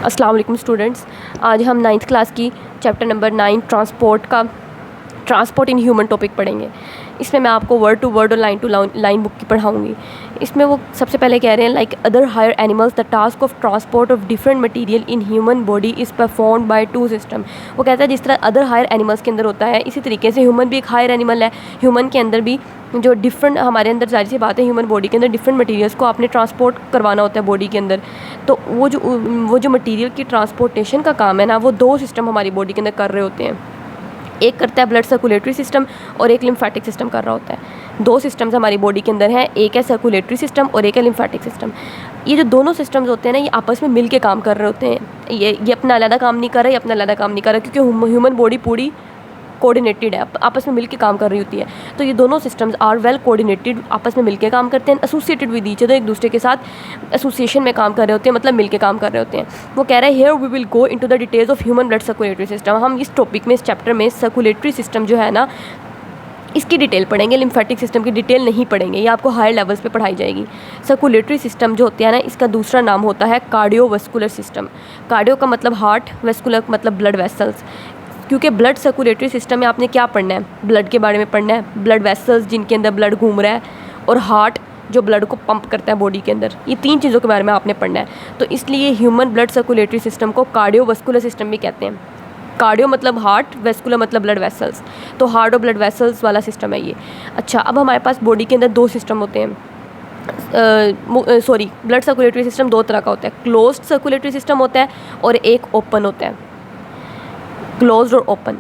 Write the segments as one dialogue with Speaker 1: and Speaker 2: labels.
Speaker 1: अस्सलाम वालेकुम स्टूडेंट्स। आज हम 9th क्लास की chapter number 9 transport in human topic पढ़ेंगे। इसमें मैं आपको वर्ड टू वर्ड और लाइन टू लाइन बुक की पढ़ाऊँगी। इसमें वो सबसे पहले कह रहे हैं like other higher animals the task of transport of different material in human body is performed by two system. वो कहता है जिस तरह अदर हायर एनिमल्स के अंदर होता है, इसी तरीके से ह्यूमन भी एक हायर एनिमल है। ह्यूमन के अंदर भी जो डिफरेंट हमारे अंदर जाहिर सी बात है, ह्यूमन बॉडी के अंदर डिफरेंट मटेरियल्स को आपने ट्रांसपोर्ट करवाना होता है बॉडी के अंदर। तो वो जो मटेरियल की ट्रांसपोर्टेशन का काम है ना, वो दो सिस्टम हमारी बॉडी के अंदर कर रहे होते हैं। एक करता है ब्लड सर्कुलेटरी सिस्टम और एक लिम्फेटिक सिस्टम कर रहा होता है। दो सिस्टम्स हमारी बॉडी के अंदर हैं, एक है सर्कुलेटरी सिस्टम और एक है लिम्फेटिक सिस्टम। ये जो दोनों सिस्टम्स होते हैं ना, ये आपस में मिल के काम कर रहे होते हैं। ये अपना अलग काम नहीं कर रहा, ये अपना अलग काम नहीं कर रहा, क्योंकि ह्यूमन बॉडी पूरी कोऑर्डिनेटेड है, आपस में मिलके काम कर रही होती है। तो ये दोनों सिस्टम्स आर वेल कोऑर्डिनेटेड, आपस में मिलके काम करते हैं। एसोसिएटेड विद ईच अदर, एक दूसरे के साथ एसोसिएशन में काम कर रहे होते हैं, मतलब मिलके काम कर रहे होते हैं। वो कह रहे हैं here we will go into the details of human blood circulatory system. हम इस टॉपिक में, इस चैप्टर में सर्कुलेटरी सिस्टम जो है ना, इसकी डिटेल पढ़ेंगे। लिम्फेटिक सिस्टम की डिटेल नहीं पढ़ेंगे, ये आपको हायर लेवल्स पे पढ़ाई जाएगी। सर्कुलेटरी सिस्टम जो होती है ना, इसका दूसरा नाम होता है कार्डियोवैस्कुलर सिस्टम। कार्डियो का मतलब हार्ट, वैस्कुलर मतलब ब्लड वेसल्स। क्योंकि ब्लड सर्कुलेटरी सिस्टम में आपने क्या पढ़ना है, ब्लड के बारे में पढ़ना है, ब्लड वेसल्स जिनके अंदर ब्लड घूम रहा है, और हार्ट जो ब्लड को पंप करता है बॉडी के अंदर। ये तीन चीज़ों के बारे में आपने पढ़ना है। तो इसलिए ह्यूमन ब्लड सर्कुलेटरी सिस्टम को कार्डियोवैस्कुलर सिस्टम भी कहते हैं। कार्डियो मतलब हार्ट, वेस्कुलर मतलब ब्लड वेसल्स। तो हार्ट और ब्लड वेसल्स वाला सिस्टम है ये। अच्छा, अब हमारे पास बॉडी के अंदर दो सिस्टम होते हैं। ब्लड सर्कुलेटरी सिस्टम दो तरह का होता है। क्लोज्ड सर्कुलेटरी सिस्टम होता है और एक ओपन होता है, क्लोज्ड और ओपन।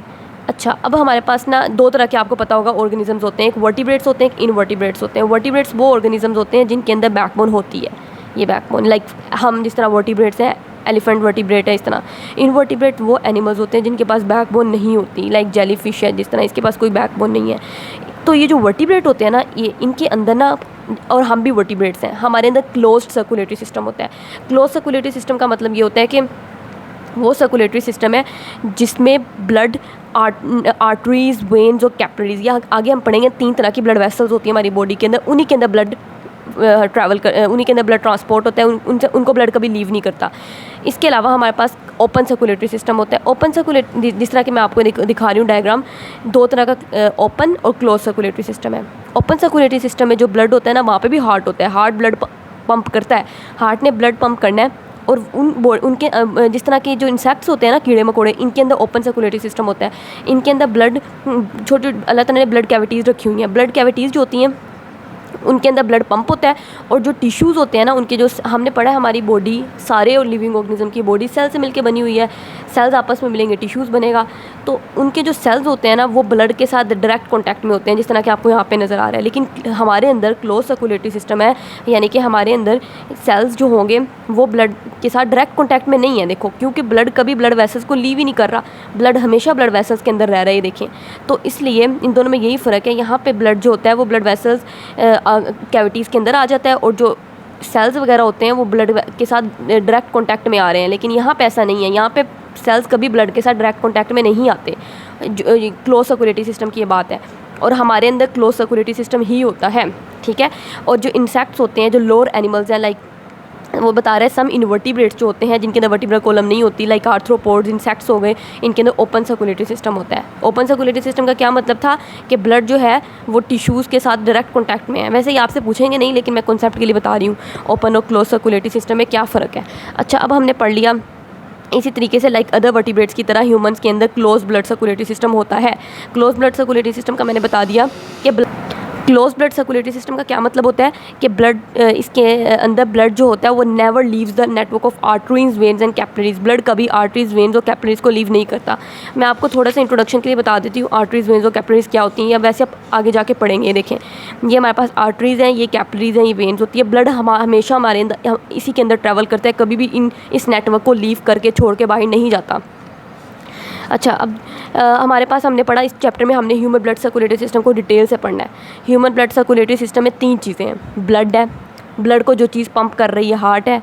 Speaker 1: अच्छा, अब हमारे पास ना दो तरह के, आपको पता होगा, ऑर्गेनिजम्स होते हैं। एक वर्टिब्रेट्स होते हैं, एक इनवर्टिब्रेट्स होते हैं। वर्टिब्रेट्स वो ऑर्गेनिजम्स होते हैं जिनके अंदर बैकबोन होती है। ये बैकबोन लाइक हम जिस तरह वर्टिब्रेट्स हैं, एलिफेंट वर्टिब्रेट है इस तरह। इनवर्टिब्रेट वो एनिमल्स होते हैं जिनके पास बैकबोन नहीं होती, लाइक जेलीफिश है जिस तरह, इसके पास कोई बैकबोन नहीं है। तो ये जो वर्टिब्रेट होते हैं ना, ये इनके अंदर ना, और हम भी वर्टिब्रेट्स हैं, हमारे अंदर क्लोज्ड सर्कुलेटरी सिस्टम होता है। क्लोज्ड सर्कुलेटरी सिस्टम का मतलब ये होता है कि वो सर्कुलेटरी सिस्टम है जिसमें ब्लड आर्टरीज, वेन्स और कैपिलरीज, या आगे हम पढ़ेंगे, तीन तरह की ब्लड वेसल्स होती है हमारी बॉडी के अंदर। उन्हीं के अंदर ब्लड उन्हीं के अंदर ब्लड ट्रांसपोर्ट होता है, उनको ब्लड कभी लीव नहीं करता। इसके अलावा हमारे पास ओपन सर्कुलेटरी सिस्टम होता है। ओपन सर्कुलेटरी, जिस तरह कि मैं आपको दिखा रही हूँ डायग्राम, दो तरह का ओपन और क्लोज सर्कुलेटरी सिस्टम है। ओपन सर्कुलेटरी सिस्टम में जो ब्लड होता है ना, वहाँ पे भी हार्ट होता है। हार्ट ब्लड पंप करता है, हार्ट ने ब्लड पंप करना है। और उनके जिस तरह के जो इंसेक्ट्स होते हैं ना, कीड़े मकोड़े, इनके अंदर ओपन सर्कुलेटरी सिस्टम होता है। इनके अंदर ब्लड, छोटे अल्लाह ताला ने ब्लड कैविटीज़ रखी हुई हैं। ब्लड कैविटीज़ जो होती हैं, उनके अंदर ब्लड पंप होता है। और जो टिश्यूज़ होते हैं ना, उनके जो, हमने पढ़ा है हमारी बॉडी, सारे और लिविंग ऑर्गेनिज्म की बॉडी सेल से मिलके बनी हुई है। सेल्स आपस में मिलेंगे, टिश्यूज़ बनेगा। तो उनके जो सेल्स होते हैं ना, वो ब्लड के साथ डायरेक्ट कॉन्टैक्ट में होते हैं, जिस तरह कि आपको यहाँ पे नज़र आ रहा है। लेकिन हमारे अंदर क्लोज सर्कुलेटरी सिस्टम है, यानी कि हमारे अंदर सेल्स जो होंगे वो ब्लड के साथ डायरेक्ट कॉन्टैक्ट में नहीं है। देखो, क्योंकि ब्लड कभी ब्लड वेसल्स को लीव ही नहीं कर रहा, ब्लड हमेशा ब्लड वेसल्स के अंदर रह रहा है, देखें। तो इसलिए इन दोनों में यही फ़र्क है। यहाँ पे ब्लड जो होता है वो ब्लड वेसल्स कैविटीज़ के अंदर आ जाता है, और जो सेल्स वगैरह होते हैं वो ब्लड के साथ डायरेक्ट कांटेक्ट में आ रहे हैं। लेकिन यहाँ पे ऐसा नहीं है, यहाँ पे सेल्स कभी ब्लड के साथ डायरेक्ट कांटेक्ट में नहीं आते। क्लोज सर्कुलेटरी सिस्टम की ये बात है, और हमारे अंदर क्लोज सर्कुलेटरी सिस्टम ही होता है, ठीक है। और जो इंसेक्ट्स होते हैं, जो लोअर एनिमल्स हैं, लाइक वो बता रहे हैं सम इनवर्टिब्रेट्स जो होते हैं जिनके अंदर वर्टिब्रल कॉलम नहीं होती, लाइक आर्थ्रोपोड्स, इंसेक्ट्स हो गए, इनके अंदर ओपन सर्कुलेटरी सिस्टम होता है। ओपन सर्कुलेटरी सिस्टम का क्या मतलब था कि ब्लड जो है वो टिश्यूज़ के साथ डायरेक्ट कॉन्टैक्ट में है। वैसे ही आपसे पूछेंगे नहीं, लेकिन मैं कॉन्सेप्ट के लिए बता रही हूँ ओपन और क्लोज सर्कुलेटरी सिस्टम में क्या फ़र्क है। अच्छा, अब हमने पढ़ लिया इसी तरीके से लाइक अदर वर्टिब्रेट्स की तरह ह्यूमंस के अंदर क्लोज ब्लड सर्कुलेटरी सिस्टम होता है। क्लोज ब्लड सर्कुलेटरी सिस्टम का मैंने बता दिया कि क्लोज ब्लड सर्कुलेटरी सिस्टम का क्या मतलब होता है कि ब्लड, इसके अंदर ब्लड जो होता है वो never leaves the network of arteries, veins and capillaries. Blood कभी आर्टरीज, वेन्स और कैपिलरीज को लीव नहीं करता। मैं आपको थोड़ा सा इंट्रोडक्शन के लिए बता देती हूँ आर्टरीज, वेन्स और कैपिलरीज क्या होती हैं, या वैसे आप आगे जाके पढ़ेंगे। देखें, ये हमारे पास आर्टरीज हैं, ये कैपिलरीज हैं, ये वेन्स होती है। ब्लड हमेशा हमारे अंदर, इसी के अंदर ट्रैवल करता है, कभी भी इस नेटवर्क को लीव करके छोड़ के बाहर नहीं जाता। अच्छा, अब हमारे पास हमने पढ़ा, इस चैप्टर में हमने ह्यूमन ब्लड सर्कुलेटरी सिस्टम को डिटेल से पढ़ना है। ह्यूमन ब्लड सर्कुलेटरी सिस्टम में तीन चीज़ें हैं। ब्लड है, ब्लड को जो चीज़ पंप कर रही है हार्ट है,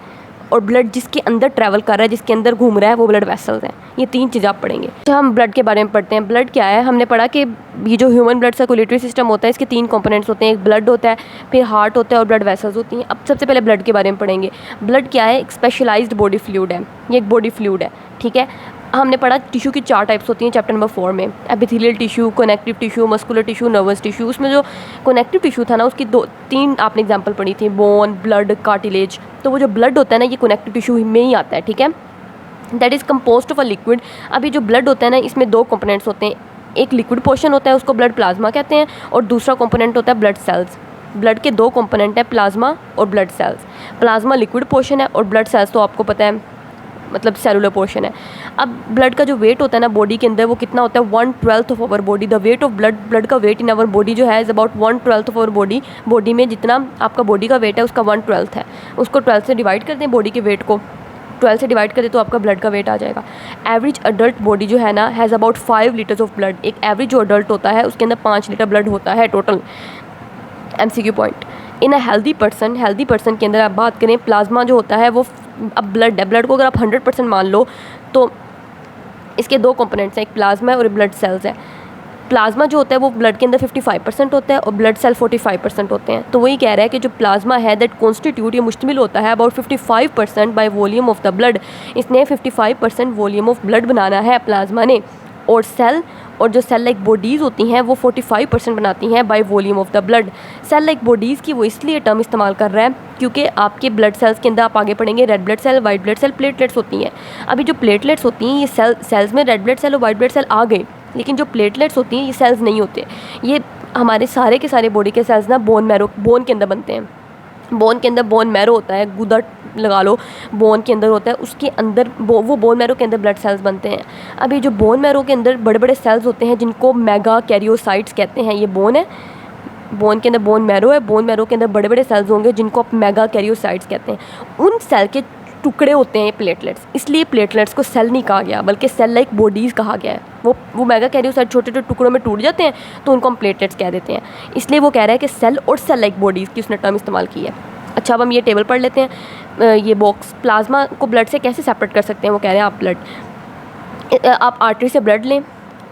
Speaker 1: और ब्लड जिसके अंदर ट्रैवल कर रहा है, जिसके अंदर घूम रहा है, वो ब्लड वेसल्स हैं। ये 3 चीज़ें आप पढ़ेंगे। अच्छा, हम ब्लड के बारे में पढ़ते हैं। ब्लड क्या है? हमने पढ़ा कि ये जो ह्यूमन ब्लड सर्कुलेटरी सिस्टम होता है, इसके 3 कंपोनेंट्स होते हैं। एक ब्लड होता है, फिर हार्ट होता है और ब्लड वेसल्स होती हैं। अब सबसे पहले ब्लड के बारे में पढ़ेंगे। ब्लड क्या है? एक स्पेशलाइज्ड बॉडी फ्लूइड है, ये एक बॉडी फ्लूइड है, ठीक है। हमने पढ़ा टिश्यू की 4 टाइप्स होती हैं चैप्टर नंबर 4 में, epithelial tissue, connective tissue, muscular tissue, nervous tissue. उसमें जो कनेक्टिव टिश्यू था ना, उसकी 2-3 आपने एग्जांपल पढ़ी थी, बोन, ब्लड, कार्टिलेज। तो वो जो ब्लड होता है ना, ये कनेक्टिव टिश्यू में ही आता है, ठीक है। That is composed of a liquid. अभी जो ब्लड होता है ना, इसमें 2 कंपोनेंट्स होते हैं। एक लिक्विड पोर्शन होता है, उसको ब्लड प्लाज्मा कहते हैं, और दूसरा कंपोनेंट होता है ब्लड सेल्स। ब्लड के 2 कंपोनेंट है, प्लाज्मा और blood cells. Plasma liquid portion है और ब्लड सेल्स तो आपको पता है मतलब सेलुलर पोर्शन है। अब ब्लड का जो वेट होता है ना बॉडी के अंदर, वो कितना होता है? 1/12 of our body. The weight of blood का वेट इन आवर बॉडी जो है is about 1/12 of our body में जितना आपका बॉडी का वेट है उसका 1/12 है। उसको 12 से डिवाइड करते हैं, बॉडी के वेट को 12 से डिवाइड करें तो आपका ब्लड का वेट आ जाएगा। एवरेज अडल्ट बॉडी जो है ना has about 5 litres of blood. एक एवरेज जो अडल्ट होता है उसके अंदर 5 लीटर ब्लड होता है total. MCQ point. In a healthy person के अंदर आप बात करें, प्लाज्मा जो होता है वो अब ब्लड है, ब्लड को अगर आप 100% मान लो तो इसके 2 कंपोनेंट्स हैं, एक प्लाज्मा है और एक ब्लड सेल्स है। प्लाज्मा जो होता है वो ब्लड के अंदर 55% होता है और ब्लड सेल 45% होते हैं। तो वही कह रहा है कि जो प्लाज्मा है दैट कॉन्स्टिट्यूट, ये मुश्तमिल होता है about 55% bye volume of the blood. इसने 55% वॉल्यूम ऑफ ब्लड बनाना है प्लाज्मा ने, और जो सेल लाइक बॉडीज़ होती हैं वो 45% बनाती हैं by volume of the blood. Cell like bodies की वो इसलिए टर्म इस्तेमाल कर रहा है क्योंकि आपके ब्लड सेल्स के अंदर आप आगे पढ़ेंगे red blood cell, white blood cell, platelets होती हैं। अभी जो प्लेटलेट्स होती हैं ये सेल्स में रेड ब्लड सेल और वाइट ब्लड सेल आ गए, लेकिन जो प्लेटलेट्स होती हैं ये सेल्स नहीं होते। ये हमारे सारे के सारे बॉडी के सेल्स ना बोन के अंदर बनते हैं। बोन के अंदर बोन मैरो होता है, गुदा लगा लो, बोन के अंदर होता है, उसके अंदर वो बोन मैरो के अंदर ब्लड सेल्स बनते हैं। अभी जो बोन मैरो के अंदर बड़े बड़े सेल्स होते हैं जिनको मेगा कैरियोसाइट्स कहते हैं, ये बोन है, बोन के अंदर बोन मैरो है, बोन मैरो के अंदर बड़े बड़े सेल्स होंगे जिनको आप मेगा कैरियोसाइट्स कहते हैं। उन सेल के टुकड़े होते हैं ये प्लेटलेट्स, इसलिए प्लेटलेट्स को सेल नहीं कहा गया बल्कि सेल लाइक बॉडीज़ कहा गया है। वो मेगा कैरियोसाइट छोटे छोटे टुकड़ों में टूट जाते हैं तो उनको हम प्लेटलेट्स कह देते हैं। इसलिए वो कह रहा है कि सेल और सेल लाइक बॉडीज़ की उसने टर्म इस्तेमाल की है। अच्छा, अब हम ये टेबल पढ़ लेते हैं। ये बॉक्स प्लाज्मा को ब्लड से कैसे सेपरेट कर सकते हैं, वो कह रहे हैं आप आर्टरी से ब्लड लें।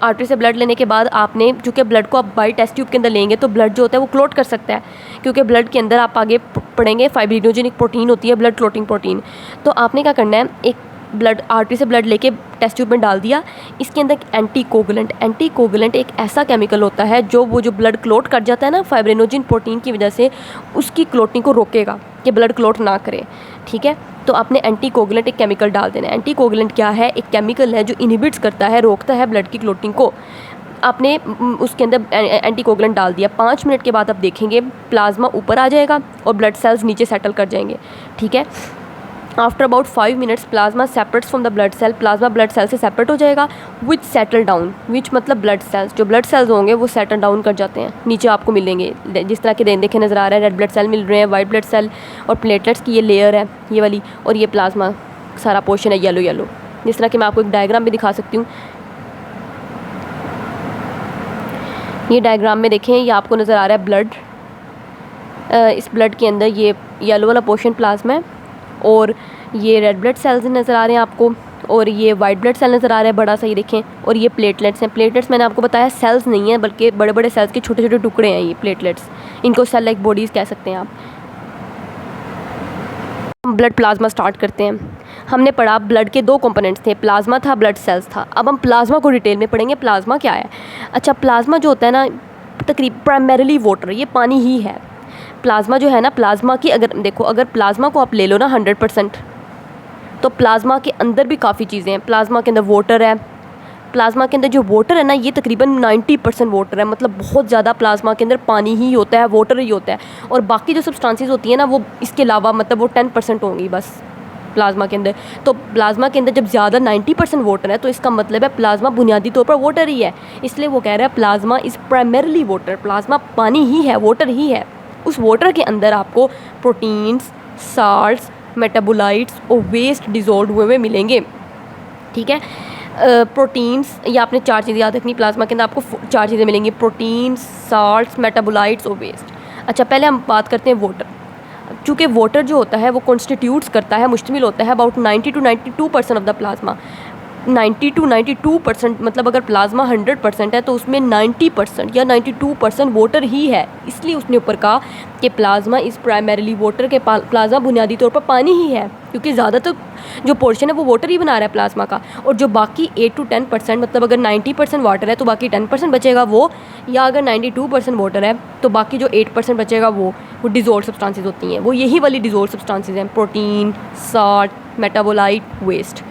Speaker 1: आर्टरी से ब्लड लेने के बाद आपने, चूँकि ब्लड को आप बाई टेस्ट ट्यूब के अंदर लेंगे तो ब्लड जो होता है वो क्लोट कर सकता है, क्योंकि ब्लड के अंदर आप आगे पढ़ेंगे फाइब्रिनोजेनिक प्रोटीन होती है, ब्लड क्लोटिंग प्रोटीन। तो आपने क्या करना है, एक ब्लड आर्टरी से ब्लड लेके टेस्ट ट्यूब में डाल दिया। इसके अंदर एंटीकोगुलेंट एक ऐसा केमिकल होता है जो ब्लड क्लोट कर जाता है ना फाइब्रिनोजेन प्रोटीन की वजह से, उसकी क्लोटिंग को रोकेगा कि ब्लड क्लोट ना करे, ठीक है। तो आपने एंटीकोगुलेंट एक केमिकल डाल देना है। एंटीकोगुलेंट क्या है? एक केमिकल है जो इनहिबिट्स करता है, रोकता है ब्लड की क्लोटिंग को। आपने उसके अंदर एंटीकोगुलेंट डाल दिया। 5 मिनट के बाद आप देखेंगे प्लाज्मा ऊपर आ जाएगा और ब्लड सेल्स नीचे सेटल कर जाएंगे, ठीक है। After about 5 minutes plasma separates from the blood cell, plasma blood cell से सेपरेट हो जाएगा। विच सेटल डाउन, विच मतलब ब्लड सेल्स, जो ब्लड सेल्स होंगे वो सेटल डाउन कर जाते हैं, नीचे आपको मिलेंगे जिस तरह के देखे नज़र आ रहा है। रेड ब्लड सेल मिल रहे हैं, वाइट ब्लड सेल और प्लेटलेट्स की ये लेयर है ये वाली, और ये प्लाज्मा सारा पोर्शन है येलो। जिस तरह कि मैं आपको एक डायग्राम भी दिखा सकती हूँ। ये डायग्राम में देखें, ये आपको नज़र आ रहा है ब्लड। इस ब्लड के अंदर ये येलो वाला पोर्शन प्लाज्मा है और ये रेड ब्लड सेल्स नज़र आ रहे हैं आपको, और ये वाइट ब्लड सेल नज़र आ रहा है बड़ा सा, ये देखें। और ये प्लेटलेट्स हैं। प्लेटलेट्स मैंने आपको बताया सेल्स नहीं है बल्कि बड़े बड़े सेल्स के छोटे छोटे टुकड़े हैं ये प्लेटलेट्स। इनको सेल लाइक बॉडीज़ कह सकते हैं आप। हम ब्लड प्लाज्मा स्टार्ट करते हैं। हमने पढ़ा ब्लड के 2 कंपोनेंट्स थे, प्लाज्मा था, ब्लड सेल्स था। अब हम प्लाज्मा को डिटेल में पढ़ेंगे, प्लाज्मा क्या है। अच्छा, प्लाज्मा जो होता है ना तकरीबन प्राइमरीली वाटर, ये पानी ही है। प्लाज्मा जो है ना, प्लाज्मा की अगर देखो, अगर प्लाज्मा को आप ले लो ना 100%, तो प्लाज्मा के अंदर भी काफ़ी चीज़ें हैं। प्लाज्मा के अंदर वाटर है, प्लाज्मा के अंदर जो वाटर है ना ये तकरीबन 90% वाटर है, मतलब बहुत ज़्यादा प्लाज्मा के अंदर पानी ही होता है, वाटर ही होता है। और बाकी जो सब्सटेंसेस होती हैं ना वो इसके अलावा मतलब वो 10% होंगी बस प्लाज्मा के अंदर। तो प्लाज्मा के अंदर जब ज़्यादा 90% वाटर है तो इसका मतलब है प्लाज्मा बुनियादी तौर पर वाटर ही है। इसलिए वो कह रहा है plasma is primarily water, plasma पानी ही है, वाटर ही है। उस वाटर के अंदर आपको प्रोटीन्स, साल्ट्स, मेटाबोलाइट्स और वेस्ट डिजोल्व हुए मिलेंगे, ठीक है। प्रोटीन्स, ये आपने 4 चीज़ें याद रखनी, प्लाज्मा के अंदर आपको 4 चीज़ें मिलेंगी, प्रोटीन्स, साल्ट्स, मेटाबोलाइट्स और वेस्ट। अच्छा, पहले हम बात करते हैं वाटर। चूँकि वाटर जो होता है वो कॉन्स्टिट्यूट्स करता है, मुश्तमिल होता है about 90 to 92% of the plasma. 90 to 92%, मतलब अगर प्लाज्मा 100% है तो उसमें 90% या 92% वाटर ही है। इसलिए उसने ऊपर कहा कि प्लाज्मा इज़ प्राइमरीली वाटर, के प्लाज्मा बुनियादी तौर पर पानी ही है, क्योंकि ज़्यादातर जो पोर्शन है वो वाटर ही बना रहा है प्लाज्मा का। और जो बाकी 8 to 10%, मतलब अगर 90% वाटर है तो बाकी 10% बचेगा वो, या अगर 92% वाटर है तो बाकी जो 8% बचेगा वो डिज़ोल्व सब्सटेंसेस होती हैं। वो यही वाली डिज़ोल्व सब्सटेंसेस हैं, प्रोटीन, साल्ट, मेटाबोलाइट, वेस्ट।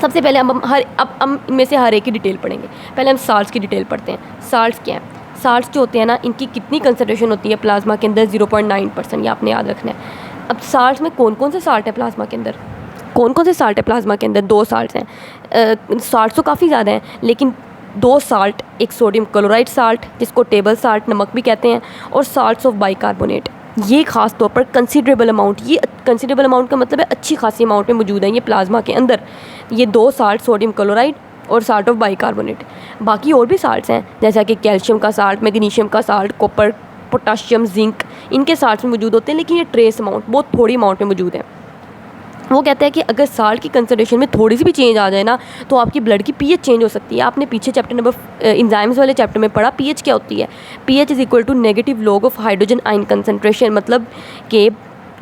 Speaker 1: सबसे पहले हम इनमें से हर एक की डिटेल पढ़ेंगे। पहले हम साल्ट्स की डिटेल पढ़ते हैं। साल्ट्स क्या हैं? साल्ट्स जो होते हैं ना, इनकी कितनी कंसनट्रेशन होती है प्लाज्मा के अंदर? 0.9%, ये आपने याद रखना है। अब साल्ट्स में कौन कौन से साल्ट है प्लाज्मा के अंदर? कौन कौन से साल्ट है प्लाज्मा के अंदर? 2 साल्ट्स हैं। साल्ट तो काफ़ी ज़्यादा हैं, लेकिन 2 साल्ट, एक सोडियम क्लोराइड साल्ट जिसको टेबल साल्ट, नमक भी कहते हैं, और साल्ट्स ऑफ बाइकार्बोनेट। ये ख़ास तौर पर कंसीडरेबल अमाउंट, ये कंसीडरेबल अमाउंट का मतलब है अच्छी खासी अमाउंट में मौजूद है ये प्लाज्मा के अंदर। ये 2 साल्ट, सोडियम क्लोराइड और साल्ट ऑफ बाइकार्बोनेट। बाकी और भी साल्ट्स हैं, जैसा कि कैल्शियम का साल्ट, मैग्नीशियम का साल्ट, कॉपर, पोटाशियम, जिंक, इनके साल्ट्स में मौजूद होते हैं, लेकिन ये ट्रेस अमाउंट, बहुत थोड़ी अमाउंट में मौजूद है। वो कहते हैं कि अगर साल्ट की कंसंट्रेशन में थोड़ी सी भी चेंज आ जाए ना, तो आपकी ब्लड की पीएच चेंज हो सकती है। आपने पीछे चैप्टर नंबर एंजाइम्स वाले चैप्टर में पढ़ा पीएच क्या होती है। PH is equal to negative log of hydrogen ion concentration, मतलब कि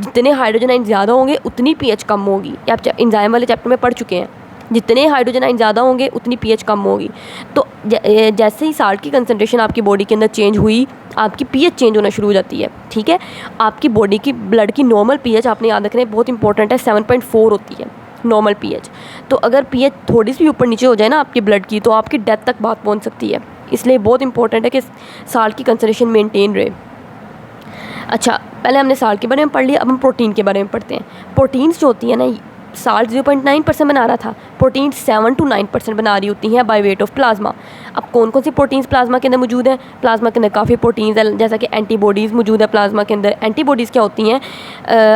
Speaker 1: जितने हाइड्रोजन आयन ज़्यादा होंगे उतनी पीएच कम होगी। आप एंजाइम वाले चैप्टर में पढ़ चुके हैं, जितने हाइड्रोजन आयन ज़्यादा होंगे उतनी पीएच कम होगी। तो जैसे ही साल्ट की कंसंट्रेशन आपकी बॉडी के अंदर चेंज हुई, आपकी पीएच चेंज होना शुरू हो जाती है। ठीक है, आपकी बॉडी की ब्लड की नॉर्मल पीएच, आपने याद रखना है, बहुत इंपॉर्टेंट है, 7.4 होती है नॉर्मल पीएच। तो अगर पीएच थोड़ी सी ऊपर नीचे हो जाए ना आपकी ब्लड की, तो आपकी डेथ तक बात पहुंच सकती है। इसलिए बहुत इंपॉर्टेंट है कि साल्ट की कंसंट्रेशन मेंटेन रहे। अच्छा, पहले हमने साल्ट के बारे में पढ़ लिया, अब हम प्रोटीन के बारे में पढ़ते हैं। प्रोटीन्स जो होती है ना, साल्ट 0.9% बना रहा था, प्रोटीन 7 to 9% बना रही होती हैं बाय वेट ऑफ प्लाज्मा। अब कौन कौन सी प्रोटीन्स प्लाज्मा के अंदर मौजूद हैं? प्लाज्मा के अंदर काफ़ी प्रोटीन्स हैं, जैसा कि एंटीबॉडीज़ मौजूद है प्लाज्मा के अंदर। एंटीबॉडीज़ क्या होती हैं?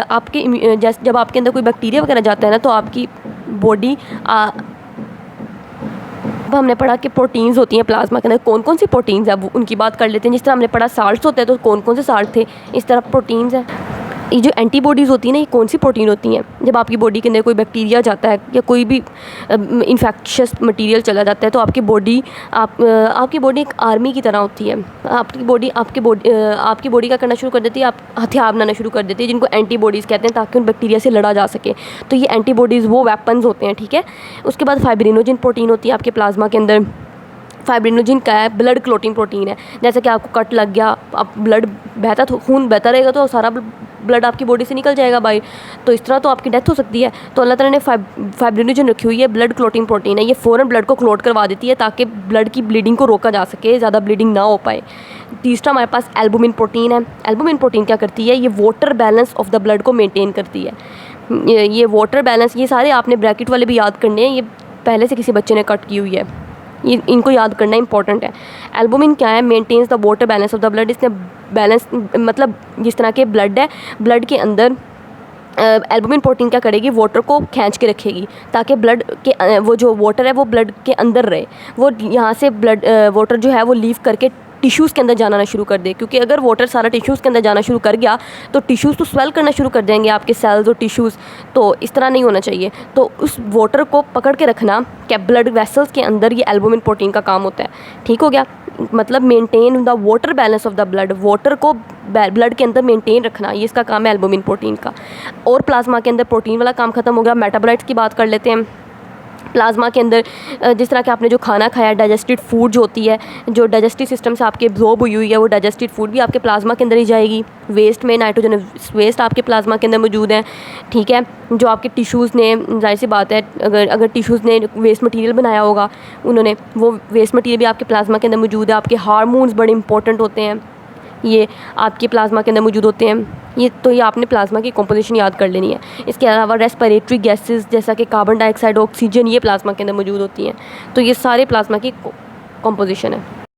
Speaker 1: आपके जब आपके अंदर कोई बैक्टीरिया वगैरह जाता है ना, तो आपकी बॉडी, अब हमने पढ़ा कि प्रोटीन्स होती हैं प्लाज्मा के अंदर। कौन कौन सी प्रोटीन्स है वो उनकी बात कर लेते हैं। जिस तरह हमने पढ़ा साल्ट्स होते हैं, तो कौन कौन से साल्ट थे, इस तरह प्रोटीन्स हैं। ये जो एंटीबॉडीज़ होती हैं ना, ये कौन सी प्रोटीन होती हैं? जब आपकी बॉडी के अंदर कोई बैक्टीरिया जाता है या कोई भी इन्फेक्शियस मटेरियल चला जाता है, तो आपकी बॉडी एक आर्मी की तरह होती है। आपकी बॉडी का करना शुरू कर देती है, आप हथियार बनाना शुरू कर देती है, जिनको एंटीबॉडीज़ कहते हैं, ताकि उन बैक्टीरिया से लड़ा जा सके। तो ये एंटीबॉडीज़ वो वेपन्स होते हैं। ठीक है, उसके बाद फाइब्रिनोजन प्रोटीन होती है आपके प्लाज्मा के अंदर। फाइब्रिनोजन क्या है? ब्लड क्लोटिंग प्रोटीन है। जैसे कि आपको कट लग गया, अब ब्लड बहता, खून बहता रहेगा तो सारा ब्लड आपकी बॉडी से निकल जाएगा बाहर, तो इस तरह तो आपकी डेथ हो सकती है। तो अल्लाह ताला ने फाइब्रिनोजन रखी हुई है, ब्लड क्लोटिंग प्रोटीन है। ये फ़ौरन ब्लड को क्लोट करवा देती है, ताकि ब्लड की ब्लीडिंग को रोका जा सके, ज़्यादा ब्लीडिंग ना हो पाए। तीसरा हमारे पास एल्बुमिन प्रोटीन है। एल्बुमिन प्रोटीन क्या करती है? ये water balance of the blood को मेनटेन करती है। ये वाटर बैलेंस, ये सारे आपने ब्रैकेट वाले भी याद करने हैं, ये पहले से किसी बच्चे ने कट की हुई है, ये इनको याद करना इंपॉर्टेंट है। एल्बुमिन क्या है? Maintains the water balance of the blood. इसने बैलेंस, मतलब जिस तरह के ब्लड है, ब्लड के अंदर एल्बुमिन प्रोटीन क्या करेगी? वाटर को खींच के रखेगी, ताकि ब्लड के वो जो वाटर है वो ब्लड के अंदर रहे। वो यहाँ से ब्लड वाटर जो है वो लीव करके टिश्यूज़ के अंदर जाना शुरू कर दे, क्योंकि अगर वाटर सारा टिश्यूज़ के अंदर जाना शुरू कर गया तो टिश्यूज़ तो स्वेल करना शुरू कर देंगे, आपके सेल्स और टिश्यूज़। तो इस तरह नहीं होना चाहिए। तो उस वाटर को पकड़ के रखना क्या ब्लड वेसल्स के अंदर, ये एल्बुमिन प्रोटीन का काम होता है। ठीक हो गया, मतलब maintain the water balance of the blood, water को ब्लड के अंदर मेंटेन रखना, ये इसका काम है एल्बुमिन प्रोटीन का। और प्लाज्मा के अंदर प्रोटीन वाला काम खत्म हो गया। मेटाबोलाइट्स की बात कर लेते हैं। प्लाज्मा के अंदर जिस तरह कि आपने जो खाना खाया, डाइजेस्टेड फूड जो होती है, जो डाइजेस्टिव सिस्टम से आपके एब्जॉर्ब हुई है, वो डाइजेस्टेड फूड भी आपके प्लाज्मा के अंदर ही जाएगी। वेस्ट में नाइट्रोजन वेस्ट आपके प्लाज्मा के अंदर मौजूद है। ठीक है, जो आपके टिश्यूज़ ने, जाहिर सी बात है, अगर टिश्यूज़ ने वेस्ट मटीरियल बनाया होगा उन्होंने, वो वेस्ट मटीरियल भी आपके प्लाज्मा के अंदर मौजूद है। आपके हार्मोन्स बड़े इंपॉर्टेंट होते हैं, ये आपके प्लाज्मा के अंदर मौजूद होते हैं। ये आपने प्लाज्मा की कंपोजिशन याद कर लेनी है। इसके अलावा रेस्पिरेटरी गैसेस जैसा कि कार्बन डाइऑक्साइड, ऑक्सीजन, ये प्लाज्मा के अंदर मौजूद होती हैं। तो ये सारे प्लाज्मा की कंपोजिशन है।